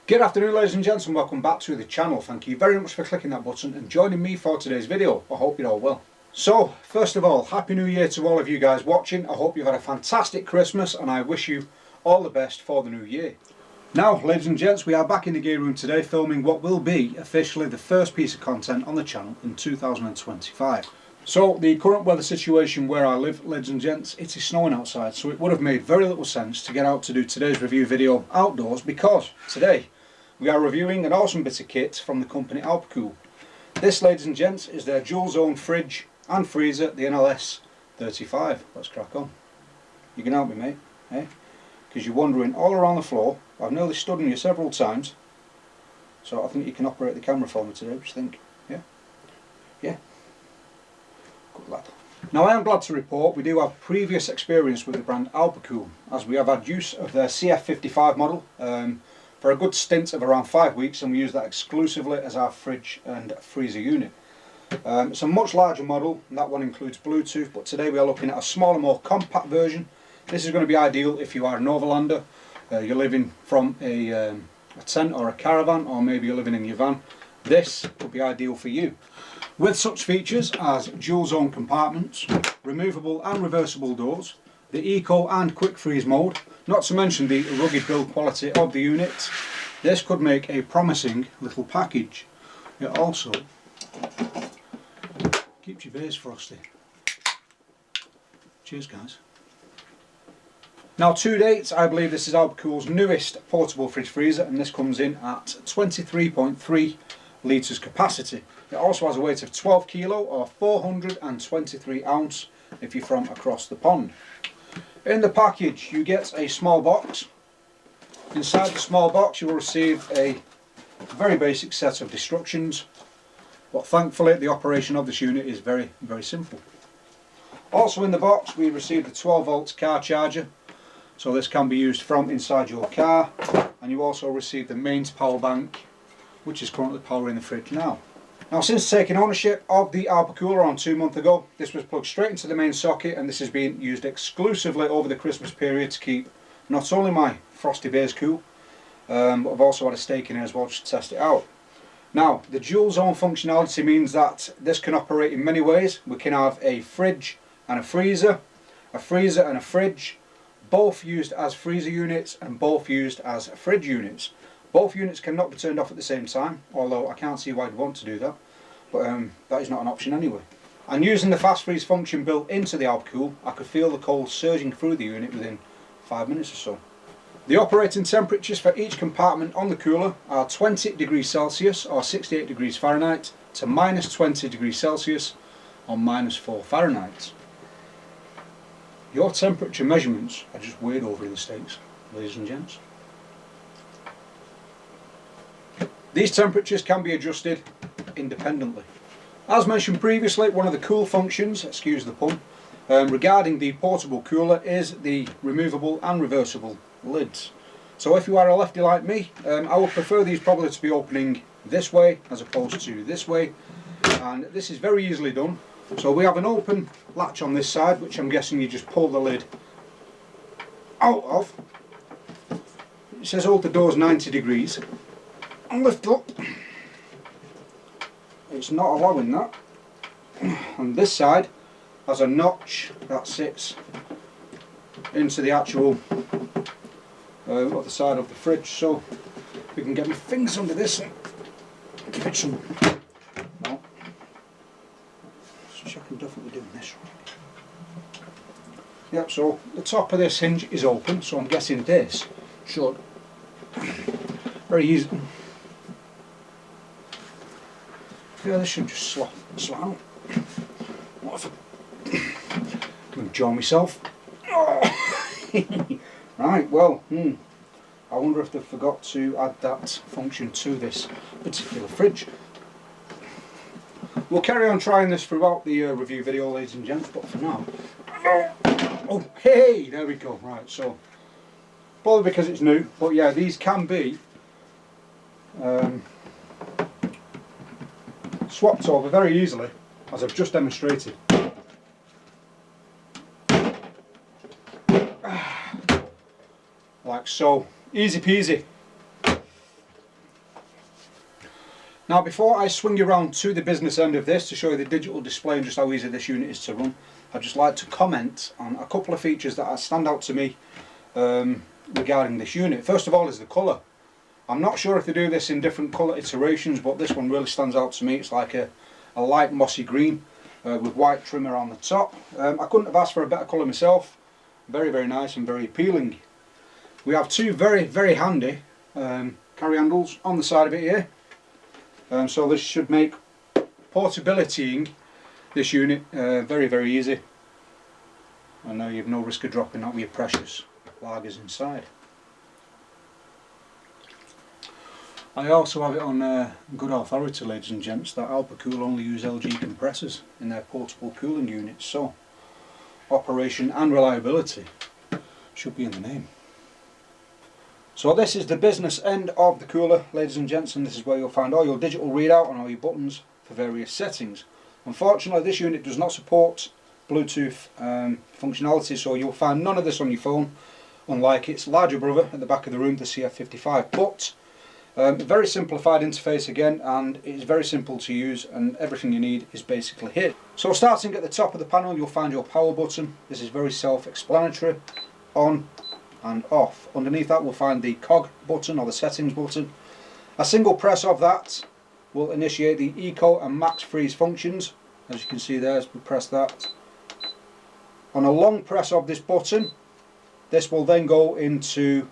Good afternoon ladies and gents, and welcome back to the channel. Thank you very much for clicking that button and joining me for today's video. I hope you're all well. So first of all, Happy New Year to all of you guys watching. I hope you've had a fantastic Christmas and I wish you all the best for the new year. Now ladies and gents, we are back in the gear room today filming what will be officially the first piece of content on the channel in 2025. So the current weather situation where I live, ladies and gents, it is snowing outside, so it would have made very little sense to get out to do today's review video outdoors, because today we are reviewing an awesome bit of kit from the company Alpicool. This, ladies and gents, is their dual zone fridge and freezer, the NLS 35. Let's crack on. You can help me, mate, eh? Because you're wandering all around the floor. I've nearly stood on you several times, so I think you can operate the camera for me today. What do you think? Yeah? Yeah? Good lad. Now I am glad to report we do have previous experience with the brand Alpicool, as we have had use of their CF55 model for a good stint of around 5 weeks, and we use that exclusively as our fridge and freezer unit. It's a much larger model, and that one includes Bluetooth, but today we are looking at a smaller, more compact version. This is going to be ideal if you are an overlander, you're living from a tent or a caravan, or maybe you're living in your van. This would be ideal for you. With such features as dual zone compartments, removable and reversible doors, the eco and quick freeze mode, not to mention the rugged build quality of the unit, this could make a promising little package. It also keeps your beers frosty. Cheers guys. Now to date, I believe this is Alpicool's newest portable fridge freezer, and this comes in at 23.3 litres capacity. It also has a weight of 12 kilo or 423 ounce if you're from across the pond. In the package you get a small box. Inside the small box you will receive a very basic set of instructions, but thankfully the operation of this unit is very simple. Also in the box we received a 12 volt car charger, so this can be used from inside your car, and you also receive the mains power bank, which is currently powering the fridge now. Now since taking ownership of the Alpicool around 2 months ago, this was plugged straight into the main socket, and this is being used exclusively over the Christmas period to keep not only my frosty beers cool, but I've also had a steak in here as well to test it out. Now the dual zone functionality means that this can operate in many ways. We can have a fridge and a freezer and a fridge, both used as freezer units and both used as fridge units. Both units cannot be turned off at the same time, although I can't see why you'd want to do that, but that is not an option anyway. And using the fast freeze function built into the Alpicool, I could feel the cold surging through the unit within 5 minutes or so. The operating temperatures for each compartment on the cooler are 20 degrees Celsius or 68 degrees Fahrenheit to minus 20 degrees Celsius or minus 4 Fahrenheit. Your temperature measurements are just weird over in the States, ladies and gents. These temperatures can be adjusted independently. As mentioned previously, one of the cool functions, excuse the pun, regarding the portable cooler is the removable and reversible lids. So if you are a lefty like me, I would prefer these probably to be opening this way as opposed to this way, and this is very easily done. So we have an open latch on this side, which I'm guessing you just pull the lid out of. It says hold the doors 90 degrees. And lift up. It's not allowing that. And this side has a notch that sits into the actual other side of the fridge, so we can get my fingers under this and give it some. No, so I can definitely do this. Yep. So the top of this hinge is open, so I'm guessing this should very easy. Yeah, this should just slot out. What if I'm enjoy myself? Right, well, I wonder if they forgot to add that function to this particular fridge. We'll carry on trying this throughout the review video, ladies and gents, but for now. Oh, hey, there we go. Right, so probably because it's new, but yeah, these can be swapped over very easily, as I've just demonstrated. Like so, easy peasy. Now before I swing you around to the business end of this to show you the digital display and just how easy this unit is to run, I'd just like to comment on a couple of features that stand out to me regarding this unit. First of all is the colour. I'm not sure if they do this in different colour iterations, but this one really stands out to me. It's like a light mossy green with white trim around the top. I couldn't have asked for a better colour myself. Very, very nice and very appealing. We have two very, very handy carry handles on the side of it here. So this should make portabilitying this unit very, very easy. And now you have no risk of dropping out with your precious lagers inside. I also have it on good authority, ladies and gents, that Alpicool only use LG compressors in their portable cooling units, so operation and reliability should be in the name. So this is the business end of the cooler, ladies and gents, and this is where you'll find all your digital readout and all your buttons for various settings. Unfortunately, this unit does not support Bluetooth functionality, so you'll find none of this on your phone, unlike its larger brother at the back of the room, the CF55. But a very simplified interface again, and it is very simple to use, and everything you need is basically here. So starting at the top of the panel, you'll find your power button. This is very self-explanatory, on and off. Underneath that we'll find the cog button or the settings button. A single press of that will initiate the eco and max freeze functions, as you can see there as we press that. On a long press of this button, this will then go into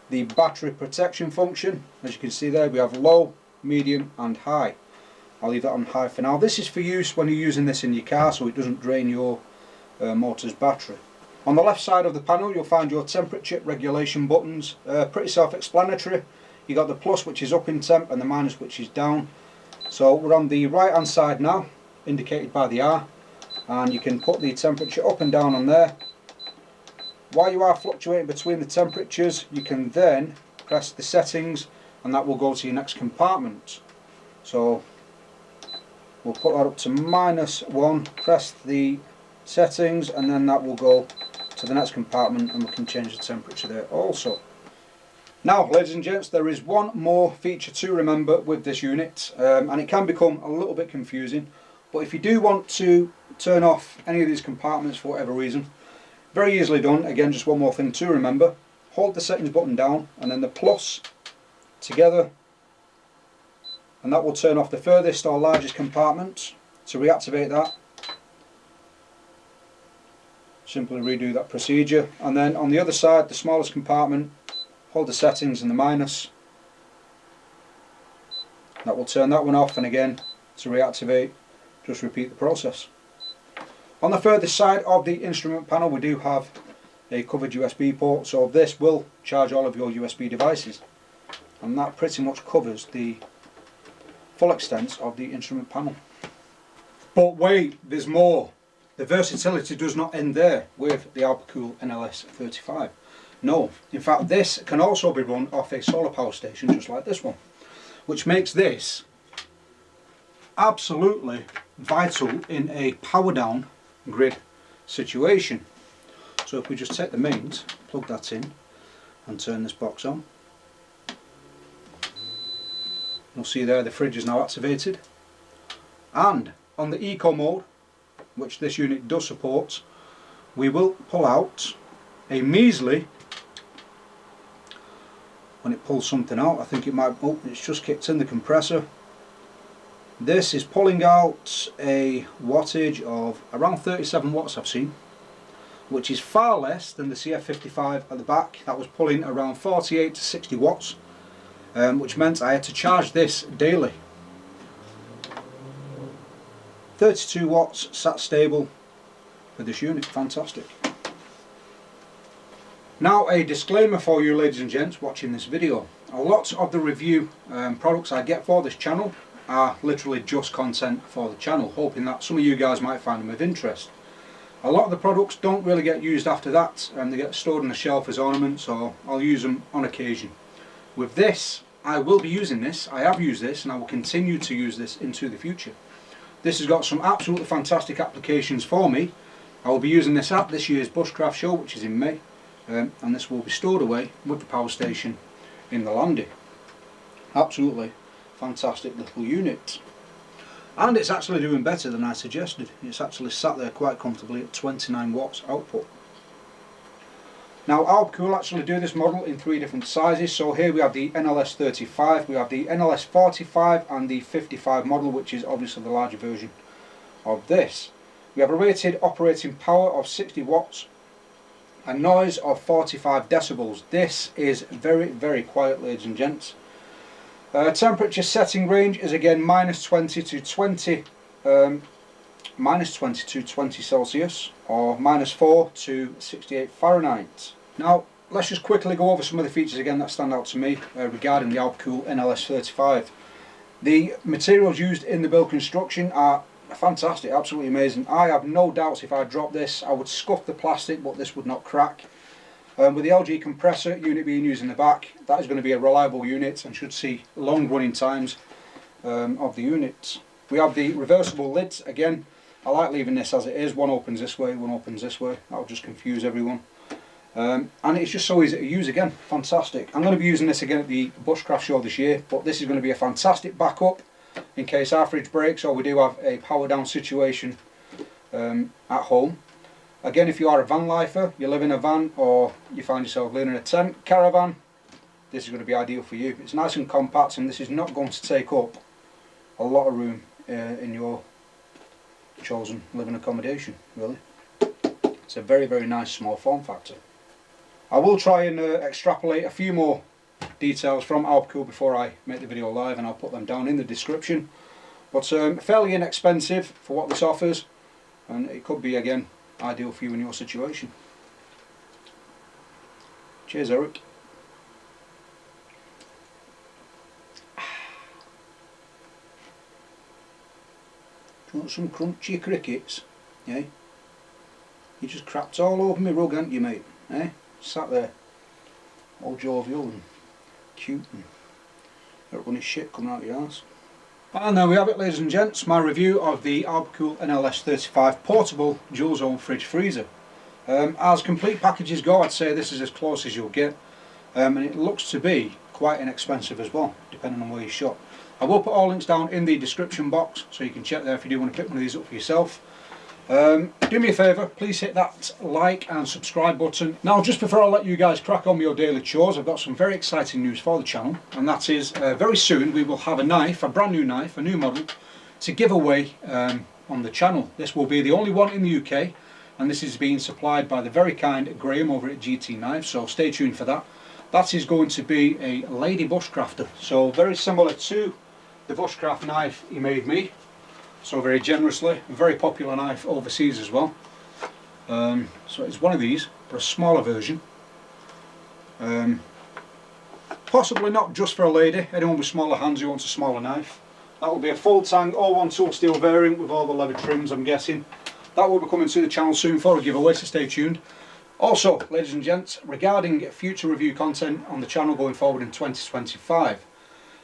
the battery protection function. As you can see there, we have low, medium and high. I'll leave that on high for now. This is for use when you're using this in your car, so it doesn't drain your motor's battery. On the left side of the panel you'll find your temperature regulation buttons, pretty self-explanatory. You got the plus, which is up in temp, and the minus, which is down. So we're on the right hand side now, indicated by the R, and you can put the temperature up and down on there. While you are fluctuating between the temperatures, you can then press the settings and that will go to your next compartment. So we'll put that up to -1, press the settings, and then that will go to the next compartment and we can change the temperature there also. Now ladies and gents, there is one more feature to remember with this unit, and it can become a little bit confusing, but if you do want to turn off any of these compartments for whatever reason, very easily done. Again, just one more thing to remember: hold the settings button down and then the plus together, and that will turn off the furthest or largest compartment. To reactivate that, simply redo that procedure, and then on the other side, the smallest compartment, hold the settings and the minus. That will turn that one off, and again, to reactivate, just repeat the process. On the furthest side of the instrument panel we do have a covered USB port, so this will charge all of your USB devices, and that pretty much covers the full extent of the instrument panel. But wait, there's more. The versatility does not end there with the Alpicool NLS35. No, in fact this can also be run off a solar power station just like this one, which makes this absolutely vital in a power down grid situation. So if we just take the mains, plug that in and turn this box on, you'll see there the fridge is now activated, and on the eco mode, which this unit does support, we will pull out a measly, when it pulls something out, I think it might, oh, it's just kicked in the compressor. This is pulling out a wattage of around 37 watts I've seen, which is far less than the CF55 at the back. That was pulling around 48 to 60 watts, which meant I had to charge this daily. 32 watts sat stable for this unit, fantastic. Now a disclaimer for you ladies and gents watching this video. A lot of the review products I get for this channel are literally just content for the channel, hoping that some of you guys might find them of interest. A lot of the products don't really get used after that, and they get stored on the shelf as ornaments, or I'll use them on occasion. With this, I will be using this, I have used this, and I will continue to use this into the future. This has got some absolutely fantastic applications for me. I will be using this at this year's Bushcraft show, which is in May, and this will be stored away with the power station in the landing. Absolutely fantastic little unit. And it's actually doing better than I suggested. It's actually sat there quite comfortably at 29 watts output. Now Alpicool actually do this model in 3 different sizes. So here we have the NLS 35, we have the NLS 45 and the 55 model, which is obviously the larger version of this. We have a rated operating power of 60 watts, a noise of 45 decibels. This is very, very quiet, ladies and gents. Temperature setting range is again -20 to 20, -20 to 20 Celsius, or -4 to 68 Fahrenheit. Now let's just quickly go over some of the features again that stand out to me regarding the Alpicool NLS 35. The materials used in the build construction are fantastic, absolutely amazing. I have no doubts if I dropped this I would scuff the plastic, but this would not crack. With the LG compressor unit being used in the back, that is going to be a reliable unit and should see long running times of the unit. We have the reversible lids. Again, I like leaving this as it is. One opens this way, one opens this way. That will just confuse everyone. And it's just so easy to use again. Fantastic. I'm going to be using this again at the Bushcraft show this year, but this is going to be a fantastic backup in case our fridge breaks or we do have a power down situation at home. Again, if you are a van lifer, you live in a van or you find yourself living in a tent, caravan, this is going to be ideal for you. It's nice and compact, and this is not going to take up a lot of room in your chosen living accommodation, really. It's a very, very nice small form factor. I will try and extrapolate a few more details from Alpicool before I make the video live, and I'll put them down in the description. But fairly inexpensive for what this offers, and it could be again ideal for you in your situation. Cheers, Eric. Do you want some crunchy crickets? Yeah? You just crapped all over my rug, haven't you, mate? Eh? Sat there all jovial and cute and everybody's shit coming out of your arse. And there we have it, ladies and gents, my review of the Alpicool NLS 35 portable dual zone fridge freezer. As complete packages go, I'd say this is as close as you'll get, and it looks to be quite inexpensive as well, depending on where you shop. I will put all links down in the description box, so you can check there if you do want to pick one of these up for yourself. Do me a favour, please hit that like and subscribe button. Now, just before I let you guys crack on with your daily chores, I've got some very exciting news for the channel, and that is very soon we will have a knife, a brand new knife, a new model, to give away on the channel. This will be the only one in the UK, and this is being supplied by the very kind Graham over at GT Knives, so stay tuned for that. That is going to be a lady bushcrafter, so very similar to the bushcraft knife he made me. So very generously, a very popular knife overseas as well. So it's one of these, but a smaller version. Possibly not just for a lady, anyone with smaller hands who wants a smaller knife. That will be a full tang 01 tool steel variant with all the leather trims, I'm guessing. That will be coming to the channel soon for a giveaway, so stay tuned. Also, ladies and gents, regarding future review content on the channel going forward in 2025.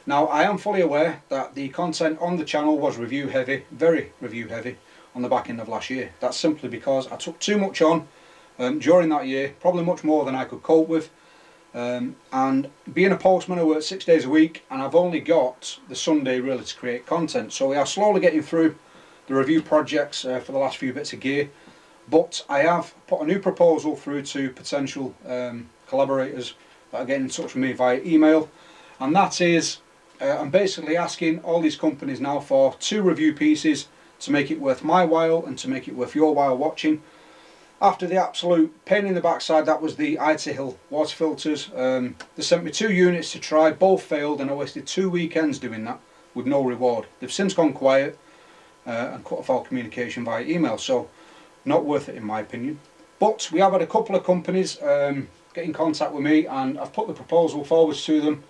Now, I am fully aware that the content on the channel was review heavy, very review heavy, on the back end of last year. That's simply because I took too much on during that year, probably much more than I could cope with. And being a postman, I work 6 days a week, and I've only got the Sunday really to create content. So we are slowly getting through the review projects for the last few bits of gear. But I have put a new proposal through to potential collaborators that are getting in touch with me via email, and that is I'm basically asking all these companies now for 2 review pieces to make it worth my while and to make it worth your while watching. After the absolute pain in the backside that was the Hill water filters, they sent me 2 units to try, both failed, and I wasted 2 weekends doing that with no reward. They've since gone quiet and cut off all communication via email, so not worth it in my opinion. But we have had a couple of companies get in contact with me, and I've put the proposal forwards to them,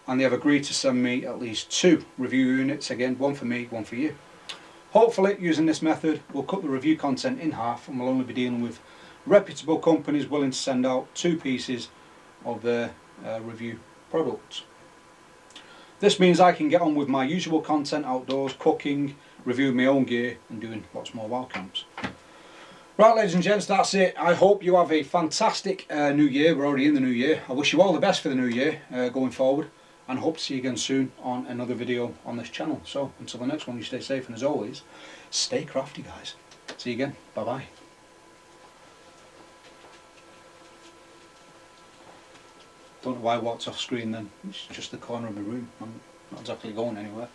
and they have agreed to send me at least 2 review units, again, one for me, one for you. Hopefully, using this method, we'll cut the review content in half, and we'll only be dealing with reputable companies willing to send out 2 pieces of their review products. This means I can get on with my usual content outdoors, cooking, reviewing my own gear, and doing lots more wild camps. Right, ladies and gents, that's it. I hope you have a fantastic new year. We're already in the new year. I wish you all the best for the new year going forward. and hope to see you again soon on another video on this channel. So until the next one, you stay safe, and as always, stay crafty, guys. See you again. Bye bye. Don't know why I walked off screen then. It's just the corner of the room. I'm not exactly going anywhere.